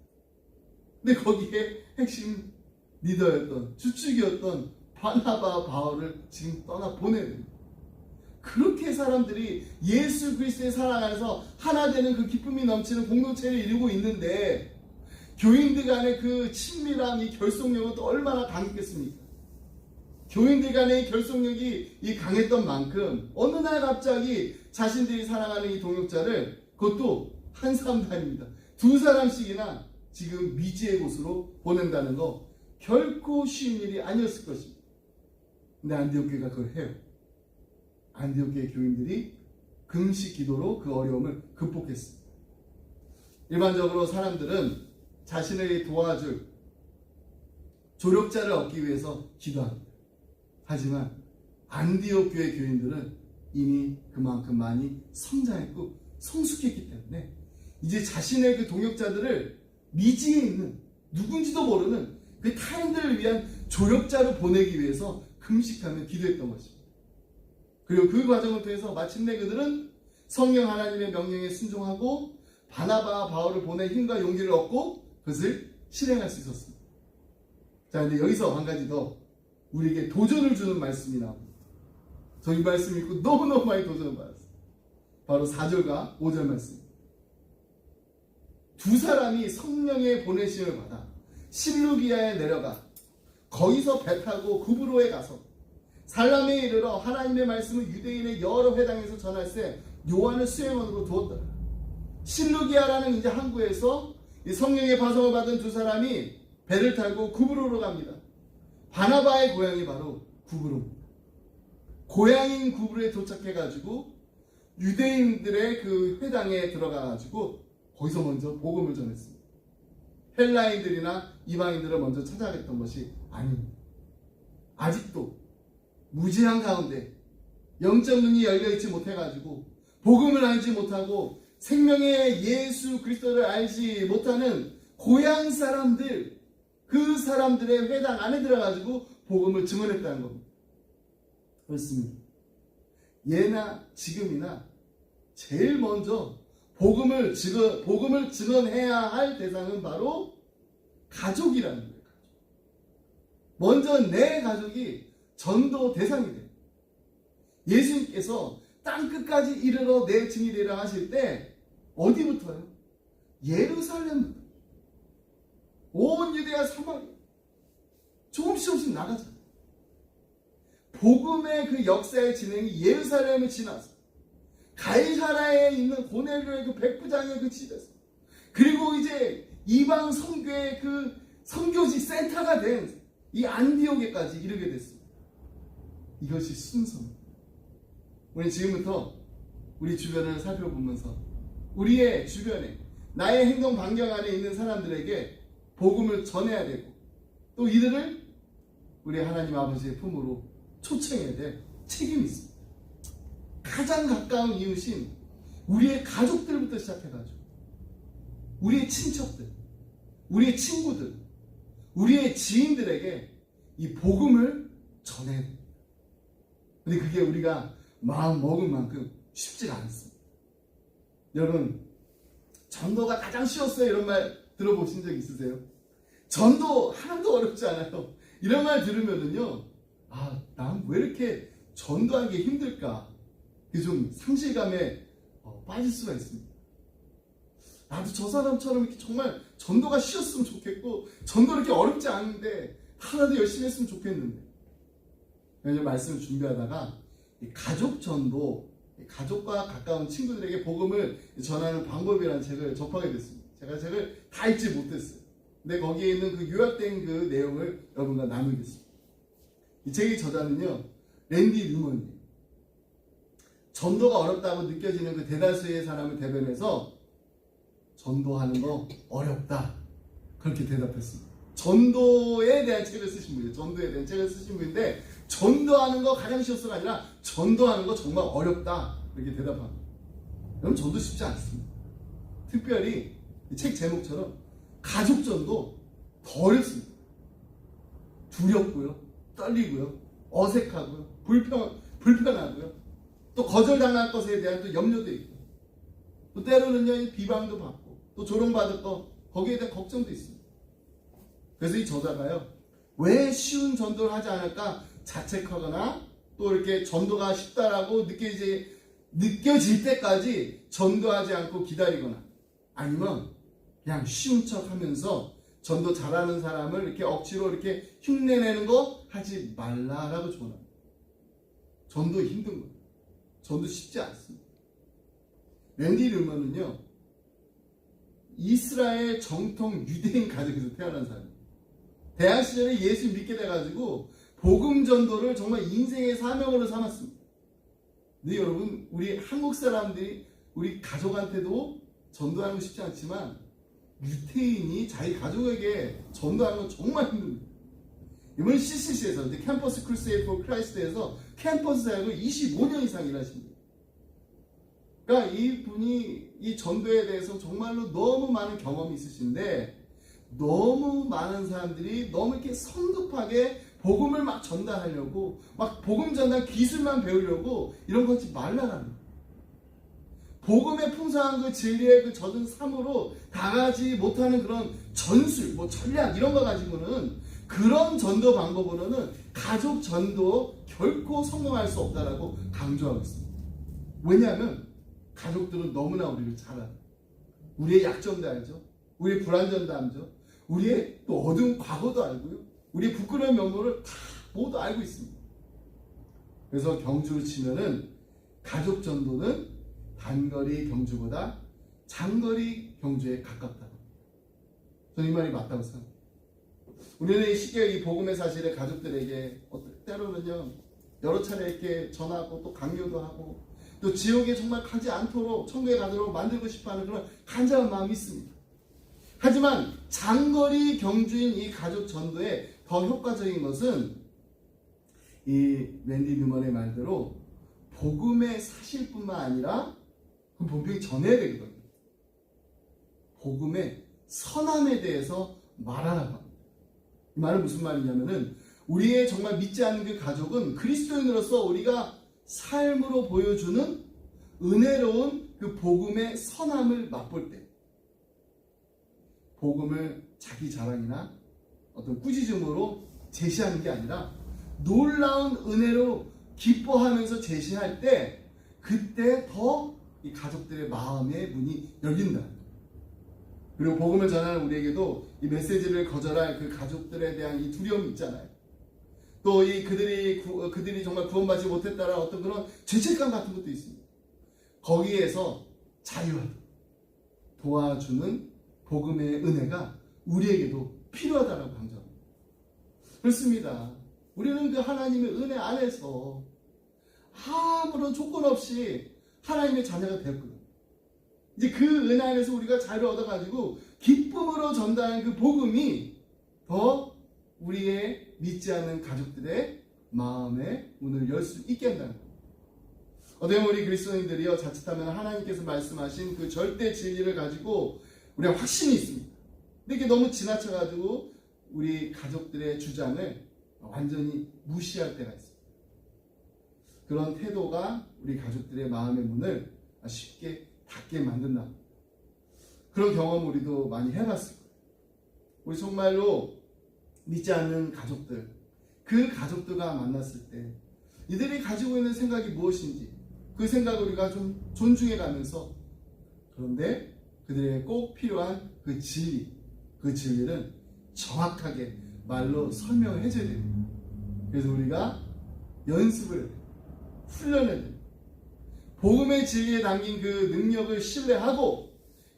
근데 거기에 핵심 리더였던, 주축이었던 바나바 바울을 지금 떠나 보내야 됩니다. 그렇게 사람들이 예수 그리스도의 사랑 안에서 하나 되는 그 기쁨이 넘치는 공동체를 이루고 있는데 교인들 간의 그 친밀함, 이 결속력은 또 얼마나 강했겠습니까? 교인들 간의 이 결속력이 이 강했던 만큼 어느 날 갑자기 자신들이 사랑하는 이 동역자를 그것도 한 사람도 아닙니다. 2사람씩이나 지금 미지의 곳으로 보낸다는 거 결코 쉬운 일이 아니었을 것입니다. 근데 안디옥 교회가 그걸 해요. 안디옥 교회 교인들이 금식 기도로 그 어려움을 극복했습니다. 일반적으로 사람들은 자신을 도와줄 조력자를 얻기 위해서 기도합니다. 하지만 안디옥 교회 교인들은 이미 그만큼 많이 성장했고 성숙했기 때문에 이제 자신의 그 동역자들을 미지에 있는 누군지도 모르는 그 타인들을 위한 조력자로 보내기 위해서 금식하며 기도했던 것입니다. 그리고 그 과정을 통해서 마침내 그들은 성령 하나님의 명령에 순종하고 바나바와 바울을 보낼 힘과 용기를 얻고 그것을 실행할 수 있었습니다. 자, 근데 여기서 한 가지 더 우리에게 도전을 주는 말씀이 나옵니다. 저 이 말씀 읽고 너무너무 많이 도전을 받았어요. 바로 4절과 5절 말씀입니다. 2사람이 성령의 보내심을 받아 실루기아에 내려가 거기서 배 타고 구브로에 가서 살람에 이르러 하나님의 말씀을 유대인의 여러 회당에서 전할세 요한을 수행원으로 두었더라. 실루기아라는 이제 항구에서 이 성령의 파송을 받은 2사람이 배를 타고 구브로로 갑니다. 바나바의 고향이 바로 구브로입니다. 고향인 구브로에 도착해가지고 유대인들의 그 회당에 들어가가지고 거기서 먼저 복음을 전했습니다. 헬라인들이나 이방인들을 먼저 찾아갔던 것이 아닙니다. 아직도 무지한 가운데 영적 눈이 열려있지 못해가지고 복음을 알지 못하고 생명의 예수 그리스도를 알지 못하는 고향 사람들, 그 사람들의 회당 안에 들어가지고 복음을 증언했다는 겁니다. 그렇습니다. 예나 지금이나 제일 먼저 복음을 증언해야 할 대상은 바로 가족이라는 거예요. 먼저 내 가족이 전도 대상이 돼요. 예수님께서 땅 끝까지 이르러 내 증이 되라 하실 때 어디부터요? 예루살렘부터. 온 유대야 사마리아 조금씩 나가잖아요. 복음의 그 역사의 진행이 예루살렘을 지나서 가이사라에 있는 고넬료의 그 백부장의 그 집에서, 그리고 이제 이방 선교의 그 선교지 센터가 된 이 안디옥에까지 이르게 됐습니다. 이것이 순서입니다. 우리 지금부터 우리 주변을 살펴보면서 우리의 주변에 나의 행동 반경 안에 있는 사람들에게 복음을 전해야 되고, 또 이들을 우리 하나님 아버지의 품으로 초청해야 될 책임이 있습니다. 가장 가까운 이웃인 우리의 가족들부터 시작해가지고 우리의 친척들, 우리의 친구들, 우리의 지인들에게 이 복음을 전해야 됩니다. 근데 그게 우리가 마음 먹은 만큼 쉽지가 않습니다. 여러분, 전도가 가장 쉬웠어요, 이런 말 들어보신 적 있으세요? 전도 하나도 어렵지 않아요. 이런 말 들으면은요, 난 왜 이렇게 전도하기 힘들까? 좀 상실감에 빠질 수가 있습니다. 나도 저 사람처럼 이렇게 정말 전도가 쉬웠으면 좋겠고, 전도 이렇게 어렵지 않은데 하나도 열심히 했으면 좋겠는데. 그래서 말씀을 준비하다가 이 가족 전도, 가족과 가까운 친구들에게 복음을 전하는 방법이라는 책을 접하게 됐습니다. 제가 책을 다 읽지 못했어요. 근데 거기에 있는 그 요약된 그 내용을 여러분과 나누겠습니다. 이 책의 저자는요, 랜디 뉴먼이에요. 전도가 어렵다고 느껴지는 그 대다수의 사람을 대변해서 전도하는 거 어렵다, 그렇게 대답했습니다. 전도에 대한 책을 쓰신 분이에요. 전도에 대한 책을 쓰신 분인데, 전도하는 거 가장 쉬웠어가 아니라 전도하는 거 정말 어렵다, 이렇게 대답합니다. 여러분, 전도 쉽지 않습니다. 특별히 이 책 제목처럼 가족 전도 더 어렵습니다. 두렵고요, 떨리고요, 어색하고요, 불편하고요, 또 거절당할 것에 대한 또 염려도 있고, 또 때로는요 비방도 받고, 또 조롱받을 거 거기에 대한 걱정도 있습니다. 그래서 이 저자가요, 왜 쉬운 전도를 하지 않을까 자책하거나, 또 이렇게 전도가 쉽다라고 느껴질 때까지 전도하지 않고 기다리거나, 아니면 그냥 쉬운 척 하면서 전도 잘하는 사람을 이렇게 억지로 이렇게 흉내내는 거 하지 말라라고 조언합니다. 전도 힘든 거예요. 전도 쉽지 않습니다. 랜디 르먼은요, 이스라엘 정통 유대인 가족에서 태어난 사람이에요. 대학 시절에 예수 믿게 돼가지고 복음 전도를 정말 인생의 사명으로 삼았습니다. 근데 여러분, 우리 한국 사람들이 우리 가족한테도 전도하는 거 쉽지 않지만, 유태인이 자기 가족에게 전도하는 건 정말 힘듭니다. 이번 CCC에서, 이제 캠퍼스 크루세이드 포 크라이스트에서 캠퍼스 사역을 25년 이상 일하십니다. 그러니까 이분이 이 전도에 대해서 정말로 너무 많은 경험이 있으신데, 너무 많은 사람들이 너무 이렇게 성급하게 복음을 막 전달하려고, 막 복음 전달 기술만 배우려고 이런 거 하지 말라라는 거예요. 복음의 풍성한 그 진리의 그 젖은 삶으로 당하지 못하는 그런 전술, 전략 이런 거 가지고는, 그런 전도 방법으로는 가족 전도 결코 성공할 수 없다라고 강조하고 있습니다. 왜냐하면 가족들은 너무나 우리를 잘 알아요. 우리의 약점도 알죠. 우리의 불완전도 알죠. 우리의 또 어두운 과거도 알고요. 우리의 부끄러운 면모를 다 모두 알고 있습니다. 그래서 경주로 치면은 가족 전도는 단거리 경주보다 장거리 경주에 가깝다고. 저는 이 말이 맞다고 생각합니다. 우리는 이 시기에 이 복음의 사실을 가족들에게 때로는요 여러 차례 이렇게 전하고, 또 강요도 하고, 또 지옥에 정말 가지 않도록, 천국에 가도록 만들고 싶어하는 그런 간절한 마음이 있습니다. 하지만 장거리 경주인 이 가족 전도에 더 효과적인 것은 이 랜디 뉴먼의 말대로 복음의 사실뿐만 아니라 분명히 전해야 되거든요. 복음의 선함에 대해서 말하라고 합니다. 이 말은 무슨 말이냐면은, 우리의 정말 믿지 않는 그 가족은 그리스도인으로서 우리가 삶으로 보여주는 은혜로운 그 복음의 선함을 맛볼 때 복음을 자기 자랑이나 어떤 꾸짖음으로 제시하는 게 아니라 놀라운 은혜로 기뻐하면서 제시할 때 그때 더 이 가족들의 마음의 문이 열린다. 그리고 복음을 전하는 우리에게도 이 메시지를 거절할 그 가족들에 대한 이 두려움이 있잖아요. 또 이 그들이 정말 구원받지 못했다라는 어떤 그런 죄책감 같은 것도 있습니다. 거기에서 자유하도록 도와주는 복음의 은혜가 우리에게도 필요하다라고 강조합니다. 그렇습니다. 우리는 그 하나님의 은혜 안에서 아무런 조건 없이 하나님의 자녀가 되었거든요. 이제 그 은혜 안에서 우리가 자유를 얻어가지고 기쁨으로 전달하는 그 복음이 더 우리의 믿지 않는 가족들의 마음의 문을 열 수 있게 한다는 겁니다. 어떻게 보면 우리 그리스도인들이요, 자칫하면 하나님께서 말씀하신 그 절대 진리를 가지고 우리가 확신이 있습니다. 근데 이게 너무 지나쳐가지고 우리 가족들의 주장을 완전히 무시할 때가 있습니다. 그런 태도가 우리 가족들의 마음의 문을 쉽게 닫게 만든다. 그런 경험 우리도 많이 해봤을 거예요. 우리 정말로 믿지 않는 가족들, 그 가족들과 만났을 때 이들이 가지고 있는 생각이 무엇인지 그 생각을 우리가 좀 존중해 가면서, 그런데 그들에게 꼭 필요한 그 진리, 그 진리는 정확하게 말로 설명을 해줘야 됩니다. 그래서 우리가 연습을 훈련해야 됩니다. 복음의 진리에 담긴 그 능력을 신뢰하고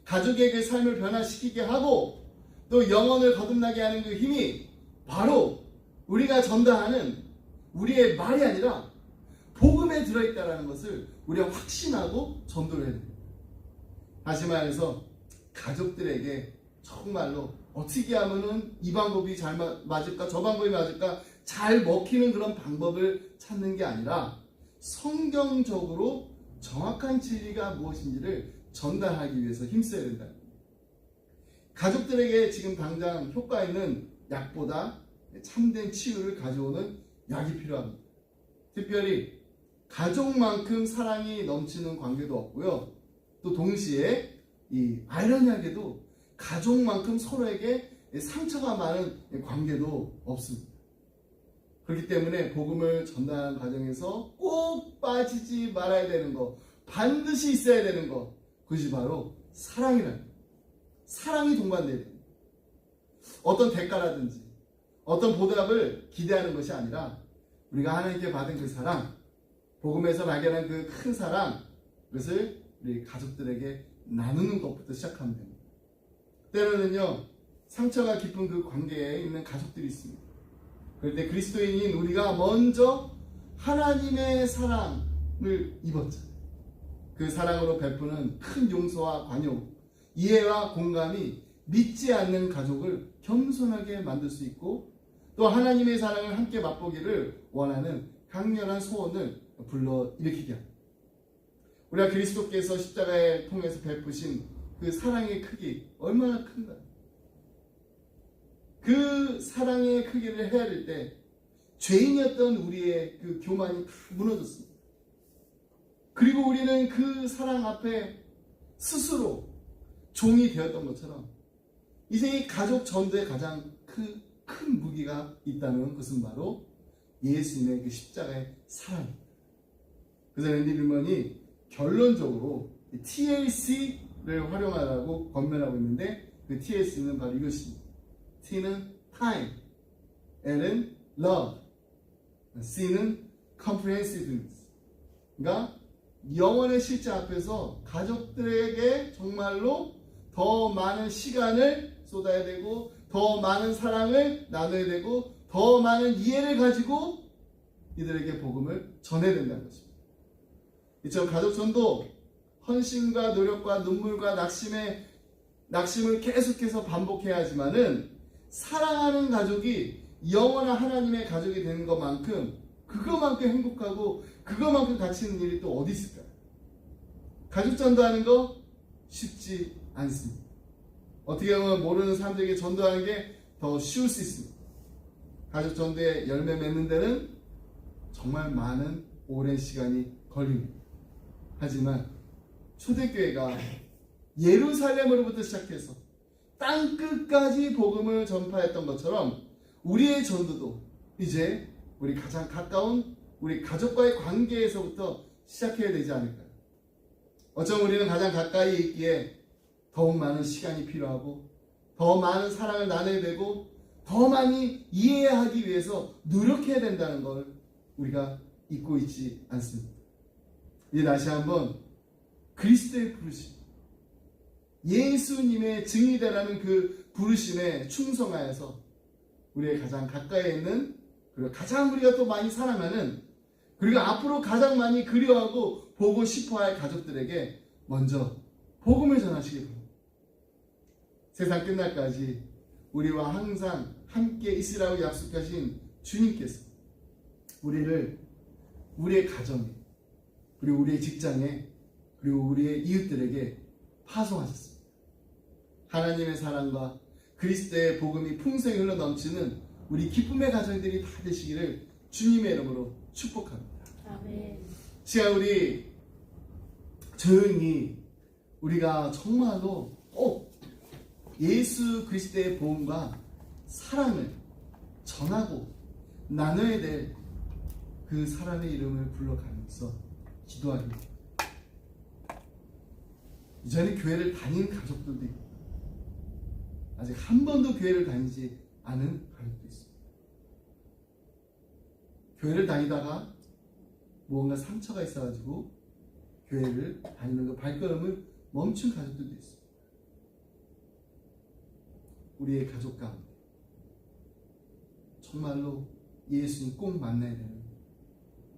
가족에게 삶을 변화시키게 하고 또 영혼을 거듭나게 하는 그 힘이 바로 우리가 전달하는 우리의 말이 아니라 복음에 들어있다는 것을 우리가 확신하고 전도를 해야 됩니다. 다시 말해서 가족들에게 정말로 어떻게 하면은 이 방법이 잘 맞을까 저 방법이 맞을까 잘 먹히는 그런 방법을 찾는 게 아니라 성경적으로 정확한 진리가 무엇인지를 전달하기 위해서 힘써야 된다. 가족들에게 지금 당장 효과 있는 약보다 참된 치유를 가져오는 약이 필요합니다. 특별히 가족만큼 사랑이 넘치는 관계도 없고요. 또 동시에 이 아이러니하게도 가족만큼 서로에게 상처가 많은 관계도 없습니다. 그렇기 때문에 복음을 전달하는 과정에서 꼭 빠지지 말아야 되는 것, 반드시 있어야 되는 것, 그것이 바로 사랑이라는 것. 사랑이 동반돼야 됩니다. 어떤 대가라든지 어떤 보답을 기대하는 것이 아니라 우리가 하나님께 받은 그 사랑, 복음에서 발견한 그 큰 사랑, 그것을 우리 가족들에게 나누는 것부터 시작하면 됩니다. 때로는요, 상처가 깊은 그 관계에 있는 가족들이 있습니다. 그럴 때 그리스도인인 우리가 먼저 하나님의 사랑을 입었잖아요. 그 사랑으로 베푸는 큰 용서와 관용, 이해와 공감이 믿지 않는 가족을 겸손하게 만들 수 있고 또 하나님의 사랑을 함께 맛보기를 원하는 강렬한 소원을 불러일으키게 합니다. 우리가 그리스도께서 십자가에 통해서 베푸신 그 사랑의 크기 얼마나 큰가요? 그 사랑의 크기를 헤아릴 때 죄인이었던 우리의 그 교만이 다 무너졌습니다. 그리고 우리는 그 사랑 앞에 스스로 종이 되었던 것처럼 이제 이 가족 전도에 가장 큰 무기가 있다는 것은 바로 예수님의 그 십자가의 사랑입니다. 그래서 랜디 빌먼이 결론적으로 TLC를 활용하라고 권면하고 있는데 그 TLC는 바로 이것입니다. T는 time, L은 love, C는 comprehensiveness. 그러니까 영원의 실제 앞에서 가족들에게 정말로 더 많은 시간을 쏟아야 되고 더 많은 사랑을 나눠야 되고 더 많은 이해를 가지고 이들에게 복음을 전해야 된다는 것입니다. 이처럼 가족전도 헌신과 노력과 눈물과 낙심을 계속해서 반복해야 하지만은 사랑하는 가족이 영원한 하나님의 가족이 되는 것만큼 그것만큼 행복하고 그것만큼 가치 있는 일이 또 어디 있을까요? 가족 전도하는 거 쉽지 않습니다. 어떻게 보면 모르는 사람들에게 전도하는 게 더 쉬울 수 있습니다. 가족 전도에 열매 맺는 데는 정말 많은 오랜 시간이 걸립니다. 하지만 초대교회가 예루살렘으로부터 시작해서 땅 끝까지 복음을 전파했던 것처럼 우리의 전도도 이제 우리 가장 가까운 우리 가족과의 관계에서부터 시작해야 되지 않을까요? 어쩌면 우리는 가장 가까이 있기에 더욱 많은 시간이 필요하고 더 많은 사랑을 나눠야 되고 더 많이 이해하기 위해서 노력해야 된다는 걸 우리가 잊고 있지 않습니다. 이제 다시 한번 그리스도의 부르심, 예수님의 증인이 되라는 그 부르심에 충성하여서 우리의 가장 가까이 있는, 그리고 가장 우리가 또 많이 사랑하는, 그리고 앞으로 가장 많이 그리워하고 보고 싶어할 가족들에게 먼저 복음을 전하시기 바랍니다. 세상 끝날까지 우리와 항상 함께 있으라고 약속하신 주님께서 우리를 우리의 가정에, 그리고 우리의 직장에, 그리고 우리의 이웃들에게 파송하셨습니다. 하나님의 사랑과 그리스도의 복음이 풍성히 흘러 넘치는 우리 기쁨의 가정들이 다 되시기를 주님의 이름으로 축복합니다. 아멘. 시간 우리 조용히 우리가 정말로 꼭 예수 그리스도의 복음과 사랑을 전하고 나눠야 될 그 사람의 이름을 불러가면서 기도하겠습니다. 이전에 교회를 다니는 가족들도 있고 아직 한 번도 교회를 다니지 않은 가족도 있습니다. 교회를 다니다가 무언가 상처가 있어가지고 교회를 다니는 그 발걸음을 멈춘 가족들도 있습니다. 우리의 가족 가운데 정말로 예수님 꼭 만나야 되는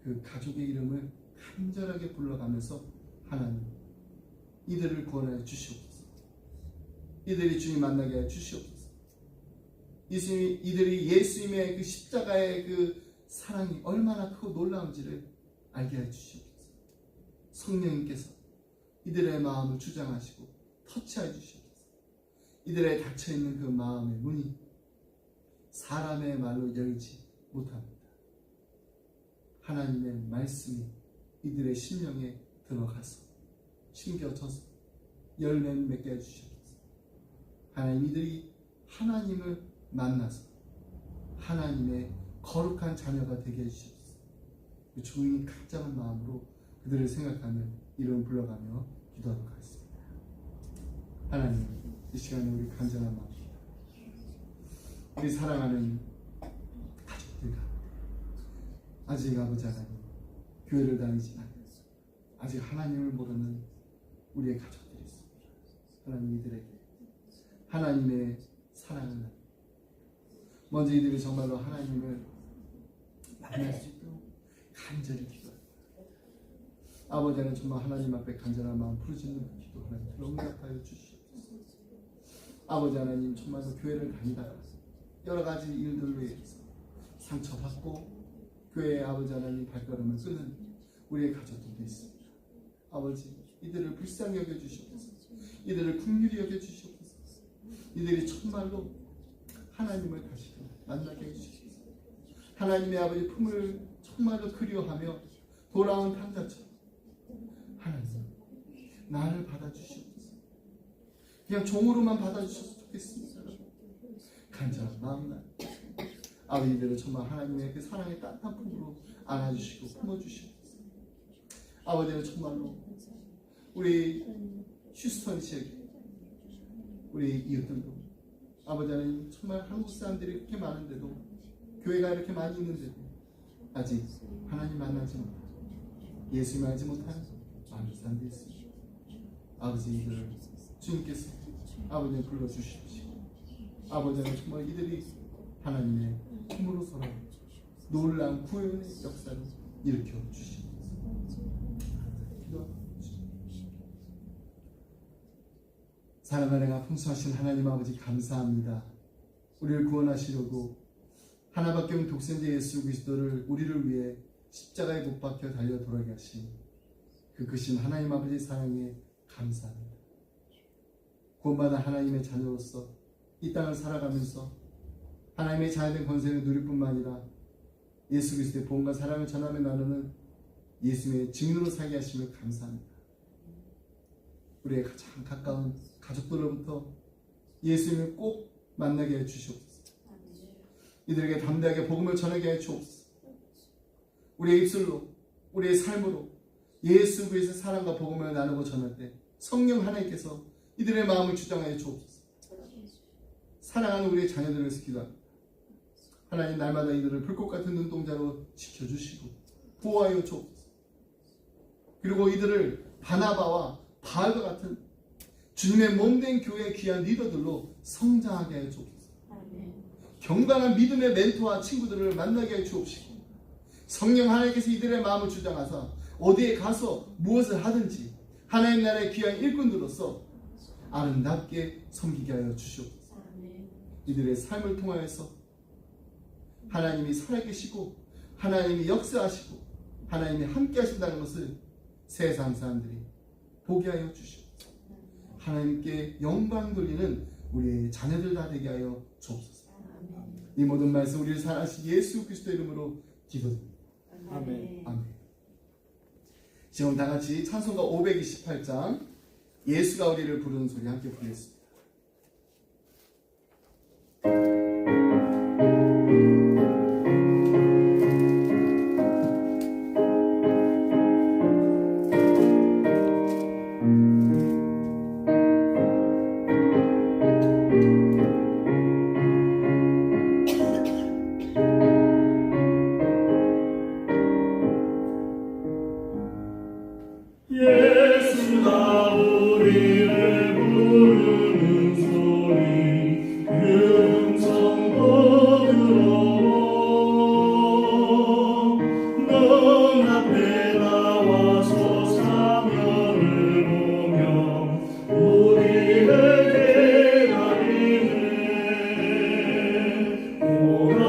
그 가족의 이름을 간절하게 불러가면서 하나님 이들을 구원하여 주시옵소서. 이들이 주님 만나게 하여 주시옵소서. 이들이 예수님의 그 십자가의 그 사랑이 얼마나 크고 놀라운지를 알게 하여 주시옵소서. 성령님께서 이들의 마음을 주장하시고 터치하여 주시옵소서. 이들의 닫혀있는 그 마음의 문이 사람의 말로 열지 못합니다. 하나님의 말씀이 이들의 심령에 들어가서 심겨져서 열매를 맺게 해주시옵소서. 하나님 이들이 하나님을 만나서 하나님의 거룩한 자녀가 되게 해주시옵소서. 조용히 간절한 마음으로 그들을 생각하며 이름 불러가며 기도하도록 하겠습니다. 하나님 이 시간에 우리 간절한 마음, 우리 사랑하는 가족들 가운데 아직 아버지 하나님 교회를 다니지만 아직 하나님을 모르는 우리의 가족들이 있습니다. 하나님 이들에게 하나님의 사랑을 먼저 이들이 정말로 하나님을 만날 수 있도록 간절히 기도합니다. 아버지는 정말 하나님 앞에 간절한 마음 부르짖는 그 기도 하나님 응답하여 주시옵소서. 아버지 하나님 정말로 교회를 다니다가 여러 가지 일들로 인해서 상처받고 교회의 아버지 하나님 발걸음을 끊는 우리의 가족들도 있습니다. 아버지 이들을 불쌍히 여겨주시옵소서. 이들을 긍휼히 여겨주시옵소서. 이들이 정말로 하나님을 다시 만나게 해주시옵소서. 하나님의 아버지 품을 정말로 그리워하며 돌아온 탕자처럼 하나님 나를 받아주시옵소서. 그냥 종으로만 받아주셔서 좋겠습니다. 간절한 마음날 아버지들을 정말 하나님의 그 사랑의 따뜻한 품으로 안아주시고 품어주시옵소서. 아버지는 정말로 우리 휴스턴 지역에 우리 이웃들도 아버지는 정말 한국 사람들이 그렇게 많은데도 교회가 이렇게 많이 있는데도 아직 하나님 만나지 못하고 예수님 알지 못하는 많은 사람들이 있습니다. 아버지 이들을 주님께서 아버지를 불러주십시오. 아버지는 정말 이들이 하나님의 힘으로서라 놀라운 구원의 역사를 일으켜 주십시오. 사랑과 은혜가 풍성하신 하나님 아버지 감사합니다. 우리를 구원하시려고 하나밖에 없는 독생자 예수 그리스도를 우리를 위해 십자가에 못 박혀 달려 돌아가신 그 크신 하나님 아버지 사랑에 감사합니다. 구원받은 하나님의 자녀로서 이 땅을 살아가면서 하나님의 자녀된 권세를 누릴 뿐만 아니라 예수 그리스도의 복음과 사랑을 전하며 나누는 예수님의 증인으로 살게 하심을 감사합니다. 우리의 가장 가까운 가족들로부터 예수님을 꼭 만나게 해 주시옵소서. 이들에게 담대하게 복음을 전하게 해 주옵소서. 우리의 입술로, 우리의 삶으로 예수 그리스도의 사랑과 복음을 나누고 전할 때 성령 하나님께서 이들의 마음을 주장하여 주옵소서. 사랑하는 우리의 자녀들을 위해서 기도합니다. 하나님, 날마다 이들을 불꽃 같은 눈동자로 지켜주시고 보호하여 주옵소서. 그리고 이들을 바나바와 바울과 같은 주님의 몸된 교회의 귀한 리더들로 성장하게 하여 주옵소서. 경건한 믿음의 멘토와 친구들을 만나게 해 주옵시고, 성령 하나님께서 이들의 마음을 주장하사 어디에 가서 무엇을 하든지 하나님 나라의 귀한 일꾼들로서 아름답게 섬기게 하여 주시옵소서. 이들의 삶을 통하여서 하나님이 살아계시고 하나님이 역사하시고 하나님이 함께 하신다는 것을 세상 사람들이 보게 하여 주시옵소서. 하나님께 영광 돌리는 우리의 자녀들 다 되게 하여 주옵소서. 이 모든 말씀 우리를 사랑하신 예수 그리스도의 이름으로 기도드립니다. 아멘. 아멘. 지금 다 같이 찬송가 528장 예수가 우리를 부르는 소리 함께 부르겠습니다. 예수가 우리를 부르는 소리 그 음성 부드러워 넌 앞에 나와서 사명을 보며 우리를 기다리네. 오라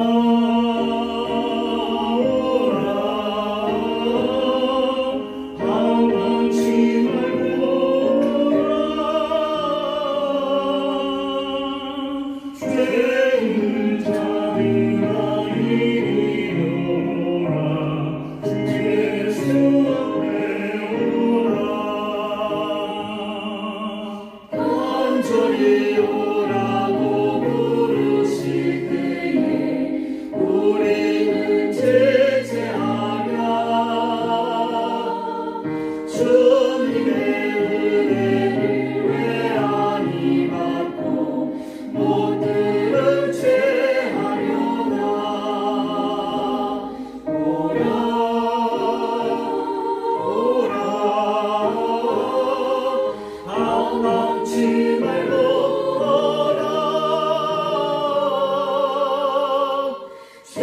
방황치 말고 오라. 죄 있는 자들아 이리 오라. 주 예수 앞에 오라. 간절히 오라고 부르실 때에 우리는 제재하랴. 주님의 은혜를 왜 아니 받고 못 들은 채 하려나. 오라 오라 방황치 말고 오라. 죄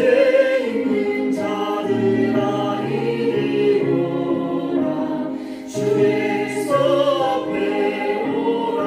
있는 자들아 이리 오라. 주 예수 앞에 오라.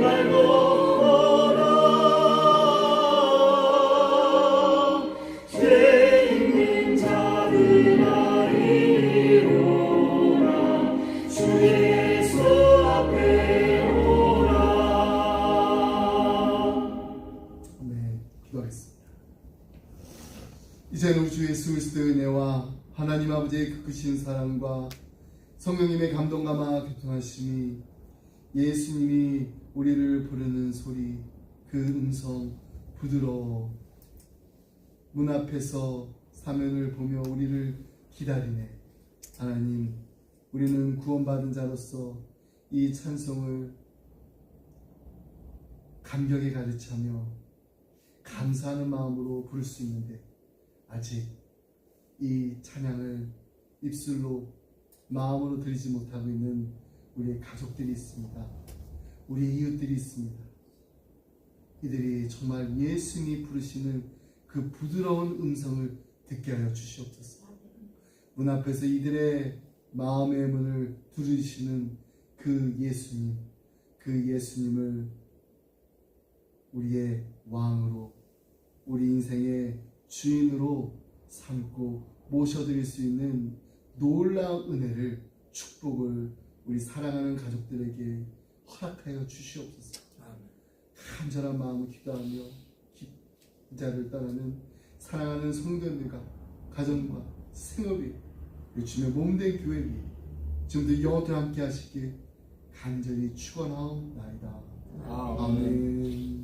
말고 오라 죄 있는 자들아 이리오라 주 예수 앞에 오라. 네, 기도하겠습니다. 이제는 우주 예수 그리스도의 은혜와 하나님 아버지의 그 크신 사랑과 성령님의 감동감화 교통하심이 예수님이 우리를 부르는 소리 그 음성 부드러워 문 앞에서 사면을 보며 우리를 기다리네. 하나님, 우리는 구원받은 자로서 이 찬송을 감격에 가득차며 감사하는 마음으로 부를 수 있는데 아직 이 찬양을 입술로 마음으로 드리지 못하고 있는 우리의 가족들이 있습니다. 우리의 이웃들이 있습니다. 이들이 정말 예수님이 부르시는 그 부드러운 음성을 듣게 하여 주시옵소서. 문 앞에서 이들의 마음의 문을 두드리시는 그 예수님, 그 예수님을 우리의 왕으로, 우리 인생의 주인으로 삼고 모셔드릴 수 있는 놀라운 은혜를, 축복을 우리 사랑하는 가족들에게 허락하여 주시옵소서. 간절한 마음을 기도하며 기자를 떠나는 사랑하는 성도들과 가정과 생업이 주님의 몸된 교회이 지금도 영원토록 함께 하시길 간절히 축원하옵나이다. 아멘.